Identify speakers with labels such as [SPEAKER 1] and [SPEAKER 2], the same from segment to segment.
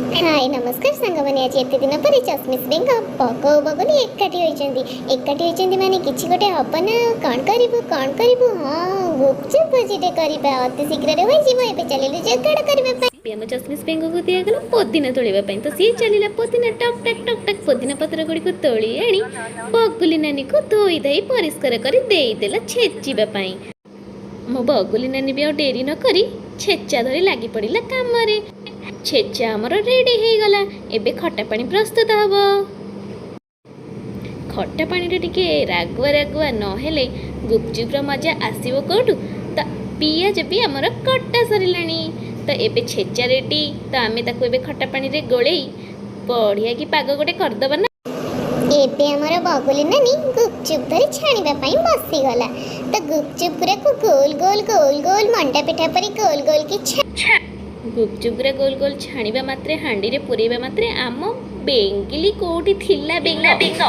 [SPEAKER 1] हाय नमस्कार सांगमाने आज एते दिन पर चश्मिश बेंग पको बगली एकाठी माने किछि गोटे अपन कोन करिवु हां गुपचुप बजिटे करबा अति शीघ्र रे होई जिवो एबे चलिलु जगड़ करबा पई हम चश्मिश बेंग को दिया गेल पुदीना तोलिबा पई तो सी चलिला पुदीना टक टक टक पुदीना पत्र गुडी को तोली आनी बगुली नानी को धोई धोई परिष्कार करी देई देला छेचिबा पई मो बगुली नानी भी डेरी न करी छेचा धरी लागी पड़िला काम रे छेचा आमर रेडी हो गला एबे खट्टा पानी प्रस्तुत हम खट्टा पानी रे टिके रागुआ रागुआ नहेले गुपचुप मजा आसीबो कोठु तो पियाज भी आमर कटा सरिलानी तो एबे छेचा रेडी तो आमे ताको एबे खट्टा पानी रे गोलेई बढ़िया की पाग गोटे करदबा ना एबे हमर बगुली नानी गुपचुप धरी छाणीबा पई बसी गला तो गुपचुप रे को गोल गोल गोल गोल मंडा पिठा परी गोल गोल की गुपचुप रे गोल गोल छाणीबा मात्रे हांडी रे पुरेबा मात्रे आम बेंगिली कोठी थिला बेंग तो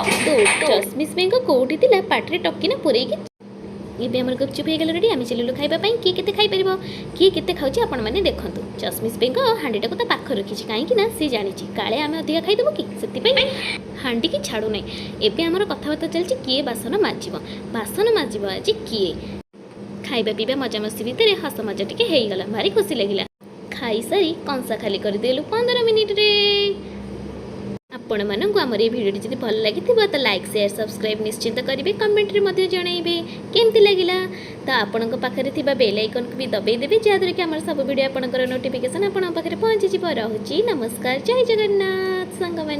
[SPEAKER 1] चश्मिश बेंग कोठी थिला पाटरे टक्कीना पुरेकी एबे हमर गुपचुप हे गेल रेडी आमी चलिलु खाइबा पई की केते खाइ परिबो की केते खाउची आपण माने देखंतु चश्मिश बेंग हांडीटा को ता पाख रखिछि काहे कि ना सी जानिछि काळे आमे अधिका खाइ देबो की सेति पई हांडी की छाडू नै एबे हमर कथाबार्ता चलछि किए बासन माजिबो आज किए खाइबा पीबा मजा मस्ती भितरे हस मजा टिके हेई गला भारी खुशी लागिला खाई सारी कंसा खाली कर देलु 15 मिनिट रे आपण मानकु हमर ए वीडियो जदि भल लागिथिबो त लाइक शेयर सब्सक्राइब निश्चित करिवे कमेंट रे मध्ये जणाइबे केमति लागिला त आपनक पाखरे थिबा बेल आइकन को भी दबाई देबे जादर कि हमर सब वीडियो आपनकर नोटिफिकेशन आपन पाखरे पहुंची जिवो रहउची नमस्कार जय जगन्नाथ संगमन।